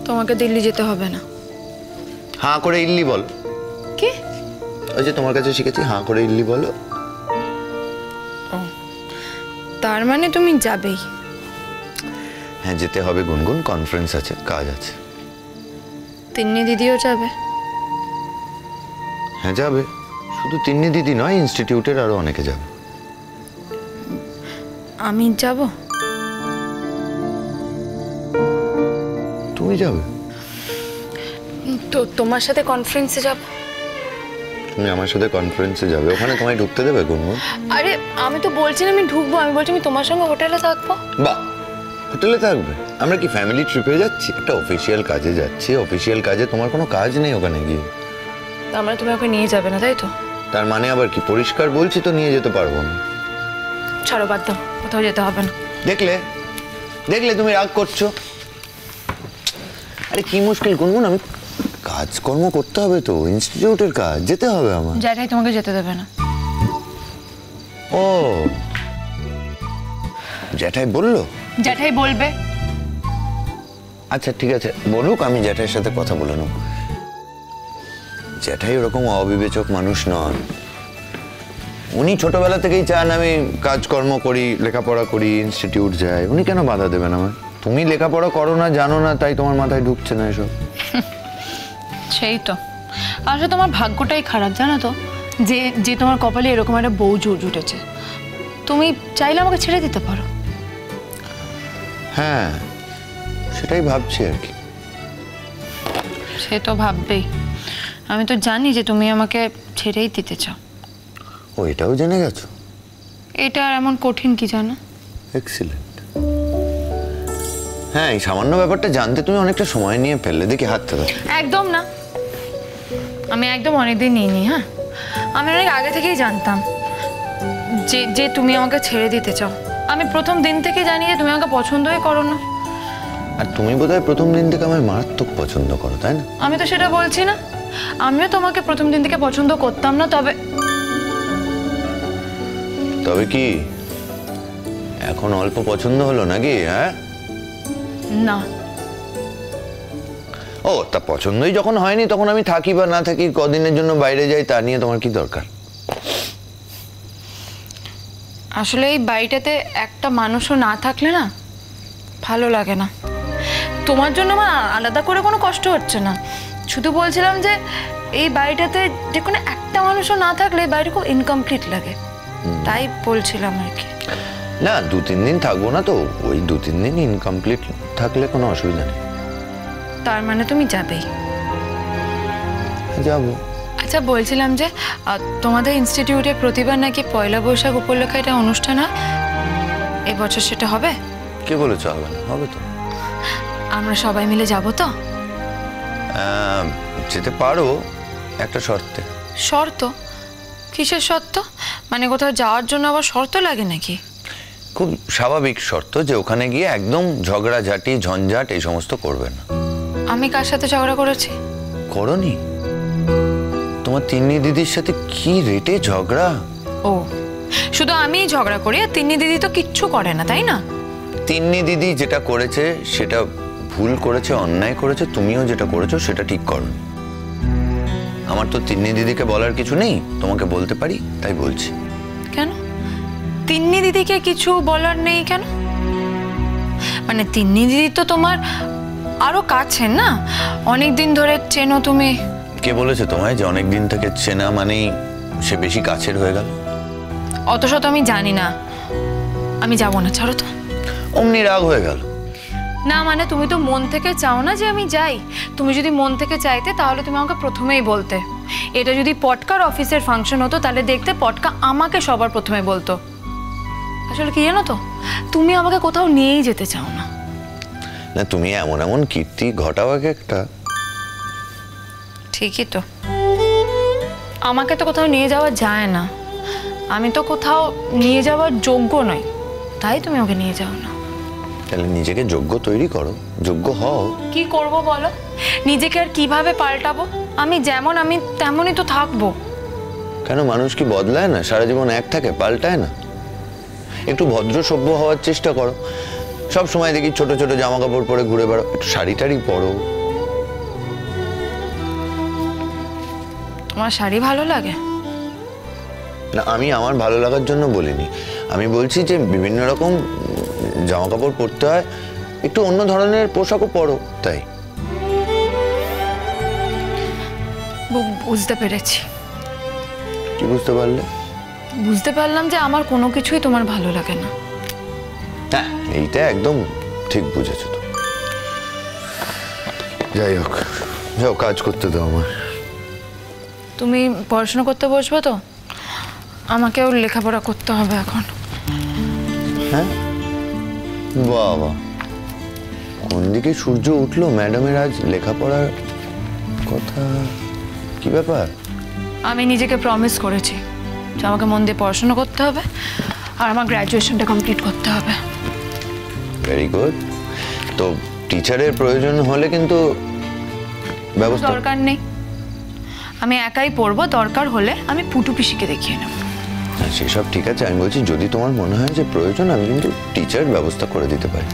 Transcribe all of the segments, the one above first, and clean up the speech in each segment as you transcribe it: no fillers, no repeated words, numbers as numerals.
তোমাকে দিল্লি যেতে হবে না। হাঁ করে ইল্লি বল। কি? ওই যে তোমার কাছে শিখেছি, হাঁ করে ইল্লি বলো। তার মানে তুমি যাবেই? হ্যাঁ যেতে হবে গুনগুন, কনফারেন্স আছে, কাজ আছে। তিন্নি দিদিও যাবে? হ্যাঁ যাবে, শুধু তিন্নি দিদি নয়, ইনস্টিটিউটের আরো অনেকে যাবে। আমি যাব? তুমি যাবে? তো তোমার সাথে কনফারেন্সে যাব। তুমি আমার সাথে কনফারেন্সে যাবে? ওখানে তোমায় ঢুকতে দেবে গুনগুন? আরে আমি তো বলছি না আমি ঢুকবো, আমি বলছি আমি তোমার সঙ্গে হোটেলে থাকবো। বাহ, হোটেলে থাকবে? আমরা কি ফ্যামিলি ট্রিপে যাচ্ছি? একটা অফিসিয়াল কাজে যাচ্ছি। অফিসিয়াল কাজে তোমার কোনো কাজ নেই ওখানে গিয়ে। তার মানে তুমি ওকে নিয়ে যাবে না, তাই তো? তার মানে আবার কি? পরিষ্কার বলছি তো নিয়ে যেতে পারবো না। ছাড়ো, বাদ দাও, কোথাও যেতে হবে না। দেখলে দেখলে তুমি রাগ করছো। আরে কি মুশকিল গুনগুন, আমি কাজকর্ম করতে হবে তো, ইনস্টিটিউটের কাজ, যেতে হবে আমার। জ্যাঠাই তোমাকে যেতে দেবে না। ও জ্যাঠাই বললো? জ্যাঠাই বলবে। আচ্ছা ঠিক আছে, বলুক, আমি জ্যাঠাইয়ের সাথে কথা বলে নেব। জ্যাঠাই ওরকম অবিবেচক মানুষ নন। উনি ছোটবেলা থেকেই চান আমি কাজকর্ম করি, লেখাপড়া করি, ইনস্টিটিউট যাই। উনি কেন বাধা দেবেন আমার? তুমি লেখাপড়া করো না, জানো না, তাই তোমার মাথায় ঢুকছে না এসব। সেই তো, আসলে তোমার ভাগ্যটাই খারাপ জানো তো, যে যে তোমার কপালে এরকম একটা বউ জুটেছে। তুমি চাইলে আমাকে ছেড়ে দিতে পারো। হ্যাঁ সেটাই ভাবছি আর কি। সে তো ভাববেই, আমি তো জানি যে তুমি আমাকে ছেড়েই দিতে চাও। ও এটাও জেনে গেছো? এটা আর এমন কঠিন কি জানো? এক্সিলেন্ট। হ্যাঁ এই সামান্য ব্যাপারটা জানতে তুমি অনেকটা সময় নিয়ে ফেললে। দেখি হাতটা দাও। একদম না, আমি একদম অনেকদিন নিইনি। হ্যাঁ আমি অনেক আগে থেকেই জানতাম যে যে তুমি আমাকে ছেড়ে দিতে চাও। আমি প্রথম দিন থেকে জানি যে তুমি আমাকে পছন্দই করো না। আর তুমি বোধহয় প্রথম দিন থেকে আমায় মারাত্মক পছন্দ করো, তাই না? আমি তো সেটা বলছি না, আমিও তোমাকে প্রথম দিন থেকে পছন্দ করতাম না। তবে তবে কি এখন অল্প পছন্দ হলো নাকি? হ্যাঁ না। ও তা পছন্দই যখন হয়নি, তখন আমি থাকি বা না থাকি, কদিনের জন্য বাইরে যাই, তা নিয়ে তোমার কি দরকার? আসলে এই বাড়িটাতে একটা মানুষও না থাকলে না ভালো লাগে না। তোমার জন্য আমার আলাদা করে কোনো কষ্ট হচ্ছে না, শুধু বলছিলাম যে এই বাড়িটাতে যে কোনো একটা মানুষও না থাকলে এই বাড়িটা খুব ইনকমপ্লিট লাগে, তাই বলছিলাম আর কি। না 2-3 দিন থাকবো না তো, ওই 2-3 দিন ইনকমপ্লিট থাকলে কোনো অসুবিধা নেই। তার মানে তুমি যাবেই? যাবো। আচ্ছা বলছিলাম যে তোমাদের ইনস্টিটিউটে প্রতিবার নাকি পয়লা বৈশাখ উপলক্ষে একটা অনুষ্ঠান হয়, এবছর সেটা হবে? কে বলেছো হবে না? হবে তো। আমরা সবাই মিলে যাব তো? যেতে পারো, একটা শর্তে। শর্ত? কিসের শর্ত? মানে কোথাও যাওয়ার জন্য আবার শর্ত লাগে নাকি? খুব স্বাভাবিক শর্ত, যে ওখানে গিয়ে একদম ঝগড়াঝাটি ঝঞ্ঝাট এই সমস্ত করবে না। আমি কার সাথে ঝগড়া করেছি? করনি? তোমার তিন্নি দিদির সাথে কি রেটে ঝগড়া! ও শুধু আমিই ঝগড়া করি আর তিন্নি দিদি তো কিচ্ছু করে না, তাই না? তিন্নি দিদি যেটা করেছে সেটা ভুল করেছে, অন্যায় করেছে। তুমিও যেটা করেছো সেটা ঠিক করো। আমার তো তিন্নি দিদিকে বলার কিছু নেই, তোমাকে বলতে পারি তাই বলছি। কেন তিন্নি দিদিকে কিছু বলার নেই কেন? মানে তিন্নি দিদি তো তোমার আরো কাছে না, অনেক দিন ধরে চেনো তুমি। কে বলেছে তোমায় যে অনেক দিন থেকে চেনা মানেই সে বেশি কাছের হয়ে গেল? অত শত আমি জানি না, আমি যাবো না, ছাড়ো তো। অমনি রাগ হয়ে গেল? না মানে তুমি তো মন থেকে চাও না যে আমি যাই। তুমি যদি মন থেকে চাইতে তাহলে তুমি আমাকে প্রথমেই বলতে। এটা যদি পটকার অফিসের ফাংশন হতো তাহলে দেখতে পটকা আমাকে সবার প্রথমে বলতো। আসলে কি জানো তো, তুমি আমাকে কোথাও নিয়েই যেতে চাও না। না তুমি এমন এমন কীর্তি ঘটাও এক একটা। ঠিকই তো, আমাকে তো কোথাও নিয়ে যাওয়া যায় না, আমি তো কোথাও নিয়ে যাওয়ার যোগ্য নই, তাই তুমি ওকে নিয়ে যাও না। তাহলে নিজেকে যোগ্য তৈরি করো, যোগ্য হও। কি করব বলো? নিজেকে আর কিভাবে পাল্টাবো? আমি যেমন আমি তেমনই তো থাকবো। কেন মানুষ কি বদলায় না? সারা জীবন এক থাকে, পাল্টায় না? একটু ভদ্র সভ্য হওয়ার চেষ্টা করো। সব সময় দেখি ছোট ছোট জামা কাপড় পরে ঘুরে বেড়াও, একটু শাড়ি টাড়ি পরো, তোমার শাড়ি ভালো লাগে? না, আমি আমার ভালো লাগার জন্য বলিনি। আমি বলছি যে বিভিন্ন রকম জামা কাপড় পরতে হয়, একটু অন্য ধরনের পোশাকও পরো, তাই। বুঝতে পেরেছি। কি বুঝতে পারলে? বুঝতে পারলাম যে আমার কোনো কিছুই তোমার ভালো লাগে না। হ্যাঁ, এইটা একদম ঠিক বুঝেছো তো। যাই হোক, যাও কাজ করতে দাও আমার। তুমি পড়াশোনা করতে বসবে তো? আমাকেও লেখাপড়া করতে হবে এখন। হ্যাঁ, বাবা, কোন দিকে সূর্য উঠলো? ম্যাডামের আজ লেখাপড়ার কথা, কি ব্যাপার? আমি নিজেকে প্রমিস করেছি যে আমাকে মন দিয়ে পড়াশোনা করতে হবে আর আমার গ্র্যাজুয়েশনটা কমপ্লিট করতে হবে। Very good. তো টিচারের প্রয়োজন হলে কিন্তু ব্যবস্থা। দরকার নেই, আমি একাই পড়বো। দরকার হলে আমি পুটু পিসিকে দেখিয়ে নেব। সেসব ঠিক আছে, আমি বলছি যদি তোমার মনে হয় যে প্রয়োজন, আমি কিন্তু টিচার ব্যবস্থা করে দিতে পারি।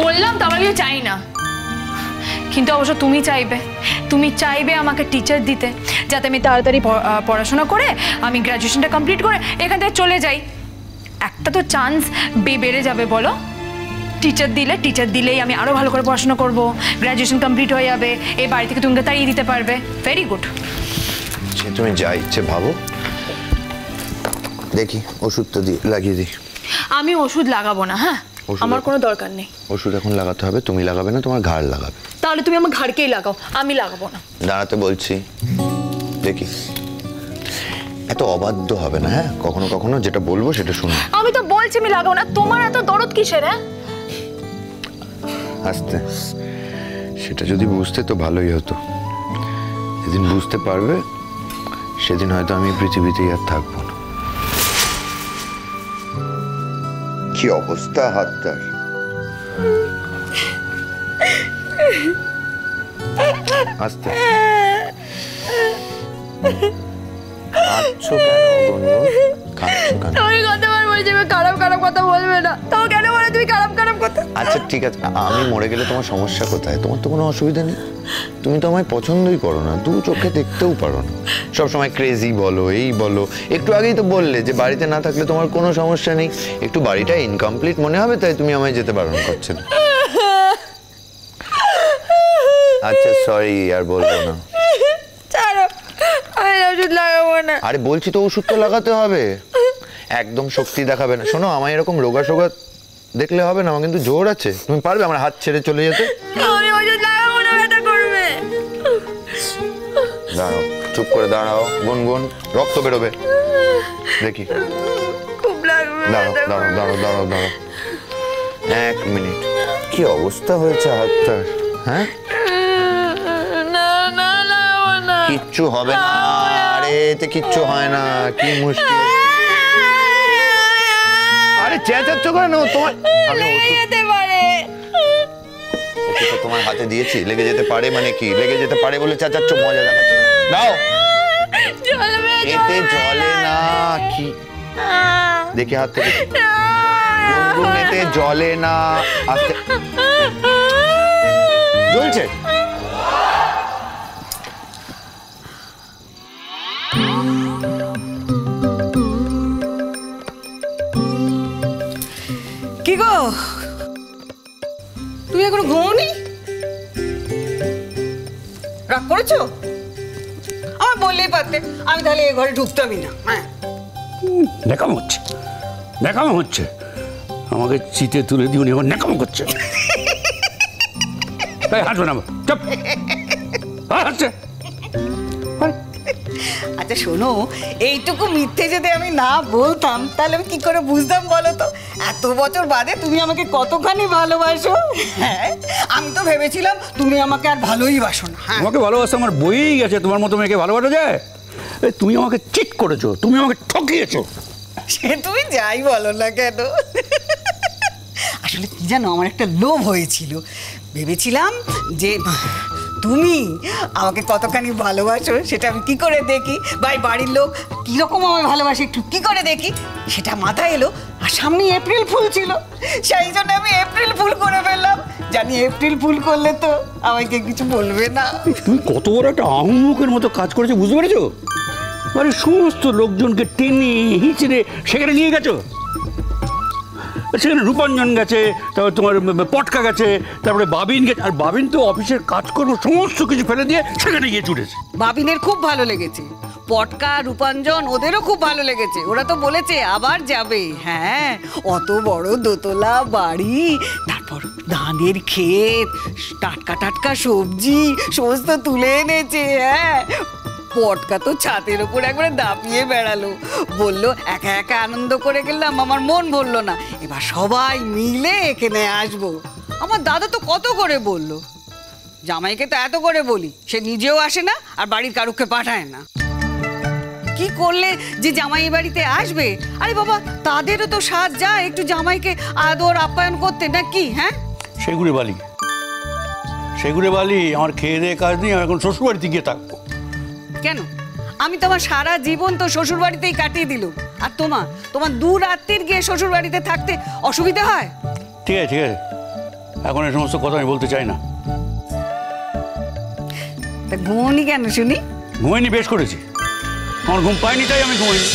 বললাম তো আমি চাই না, কিন্তু অবশ্য তুমি চাইবে আমাকে টিচার দিতে, যাতে আমি তাড়াতাড়ি পড়াশোনা করে আমি গ্র্যাজুয়েশনটা কমপ্লিট করে এখান থেকে চলে যাই। একটা তো চান্স বেড়ে যাবে বলো। টিচার দিলেই আমি আরো ভালো করে পড়াশোনা করব, গ্র্যাজুয়েশন কমপ্লিট হয়ে যাবে, এই বাড়ি থেকে তুমি তাড়িয়ে দিতে পারবে। Very good. সে তুমি যা ইচ্ছে ভাবো। দেখি ওষুধটা লাগিয়ে দিই। আমি ওষুধ লাগাবো না। হ্যাঁ, আমার কোনো দরকার নেই। ওষুধ এখন লাগাতে হবে, তুমি লাগাবে না, তোমার ঘাড় লাগাবে। তাহলে তুমি আমার ঘাড়কেই লাগাও, আমি লাগাবো না। দাঁড়াতে বলছি। দেখি, এত অবাধ্য হবে না। হ্যাঁ, কখনো কখনো যেটা বলবো সেটা শুনো। আমি তো বলছি আমি লাগাবো না, তোমার এত দরদ কিসের? হ্যাঁ, আস্তে, সেটা যদি বুঝতে তো ভালোই হতো। যেদিন বুঝতে পারবে সেদিন হয়তো আমি পৃথিবীতেই আর থাকবো না। কি অবস্থা হাতটার! আস্তে। কাঁদছো কেন গুনগুন? কাঁদছো কেন? তুমি কতবার বলছি খারাপ খারাপ কথা বলবে না, তাও কেন বলে তুমি খারাপ খারাপ কথা? আচ্ছা ঠিক আছে, আমি মরে গেলে তোমার সমস্যা কোথায়? তোমার তো কোনো অসুবিধা নেই। তুমি তো আমায় পছন্দই করো না, দু চোখে দেখতেও পারো না, সবসময় ক্রেজি বলো, এই বলো। একটু আগেই তো বললে যে বাড়িতে না থাকলে তোমার কোনো সমস্যা নেই, একটু বাড়িটা ইনকমপ্লিট মনে হবে তাই তুমি আমায় যেতে বারণ করছো না। আচ্ছা সরি, আর বলবো না। আমি ওষুধ লাগাবো না। আরে বলছি তো ওষুধ তো লাগাতে হবে, একদম শক্তি দেখাবে না। শোনো, আমায় এরকম রোগা সোগা দেখলে হবে না, আমার কিন্তু জোর আছে। তুমি পারবে আমার হাত ছেড়ে চলে যেতে? আমি ওষুধ লাগাবো না, ব্যথা করবে। দাঁড়াও, চুপ করে দাঁড়াও গুনগুন, রক্ত বেরোবে। দেখি, খুব লাগবে। দাঁড়াও দাঁড়াও দাঁড়াও দাঁড়াও দাঁড়াও, 1 মিনিট। কি অবস্থা হয়েছে হাতটার? হ্যাঁ, না না লাগাবো না। কিচ্ছু হবে না। আরে এতে কিচ্ছু হয় না, কি মুশকিল। আরে চেঁচাচ্ছ কেন? তোমার আমি যেতে পারে। ওষুধ তোমার হাতে দিয়েছি, লেগে যেতে পারে মানে কি? লেগে যেতে পারে বলে চেঁচাচ্ছ, মজা দেখাচ্ছ। দাও, এতে জলে না। কি দেখে হাত থেকে গুনগুন, এতে জলে না। আস্তে, জ্বলছে। কি গো, তুমি এখনো ঘুমোনি? রাগ করেছো? আমার বললেই পারতে, আমি তাহলে এ ঘরে ঢুকতামই না। হ্যাঁ, ন্যাকামো হচ্ছে আমাকে চিতে তুলে দিয়ে উনি এখন ন্যাকামো করছে। তাই হাসবে না, চুপ হাসছে। আচ্ছা শোনো, এইটুকু মিথ্যে যদি আমি না বলতাম তাহলে আমি কি করে বুঝতাম বলো তো এত বছর বাদে তুমি আমাকে কতখানি ভালোবাসো। হ্যাঁ, আমি তো ভেবেছিলাম তুমি আমাকে আর ভালোই বাসো না। হ্যাঁ, আমাকে ভালোবাসা আমার বইই গেছে, তোমার মতো মেয়েকে ভালোবাসা যায়? তুমি আমাকে চিট করেছো, তুমি আমাকে ঠকিয়েছো। সে তুমি যাই বলো না কেন, আসলে কি জানো, আমার একটা লোভ হয়েছিল। ভেবেছিলাম যে তুমি আমাকে কতখানি ভালোবাসো সেটা আমি কি করে দেখি, ভাই বাড়ির লোক কীরকম আমায় ভালোবাসে একটু কি করে দেখি, সেটা মাথায় এলো। আর সামনে এপ্রিল ফুল ছিল, সেই জন্য আমি এপ্রিল ফুল করে ফেললাম। জানি এপ্রিল ফুল করলে তো আমাকে কিছু বলবে না। তুমি কত বড় একটা আহম্মকের মতো কাজ করেছো বুঝতে পেরেছো? মানে সমস্ত লোকজনকে টেনে হিঁচড়ে সেখানে নিয়ে গেছো। সেখানে রূপাঞ্জন গেছে, তারপর তোমার পটকা গেছে, তারপরে বাবিন গেছে। আর বাবিন তো অফিসের কাজকর্ম সমস্ত কিছু ফেলে দিয়ে সেখানে গিয়ে ছুটেছে। বাবিনের খুব ভালো লেগেছে, পটকা রূপাঞ্জন ওদেরও খুব ভালো লেগেছে। ওরা তো বলেছে আবার যাবে। হ্যাঁ, অত বড় দোতলা বাড়ি, তারপর ধানের ক্ষেত, টাটকা টাটকা সবজি সমস্ত তুলে এনেছে। হ্যাঁ, পটকা তো ছাদের উপর একবারে দাপিয়ে বেড়ালো, বললো একা একা আনন্দ করে গেলাম, আমার মন ভরলো না, এবার সবাই মিলে এখানে আসবো। আমার দাদা তো কত করে বললো, জামাইকে তো এত করে বলি, সে নিজেও আসে না আর বাড়ির কারুকে পাঠায় না। কি করলে যে জামাই বাড়িতে আসবে? আরে বাবা, তাদেরও তো সাথ যায় একটু জামাইকে আদর আপ্যায়ন করতে, নাকি? হ্যাঁ, সেগুড়ে বালি, সেগুড়ে বালি, আমার খেয়ে দিয়ে কাজ নেই, আমি এখন শ্বশুরবাড়িতে গিয়ে থাকবো। কেন? আমি তোমার সারা জীবন তো শ্বশুর বাড়িতেই কাটিয়ে দিলুম, আর তোমার দূর আত্মীর গিয়ে শ্বশুর বাড়িতে থাকতে অসুবিধা হয়? ঠিক আছে, ঠিক আছে, এখন এই সমস্ত কথা আমি বলতে চাই না। তা ঘুমোনি কেন শুনি? ঘুমাইনি, বেশ করেছি, আমার ঘুম পাইনি তাই আমি ঘুমাইনি।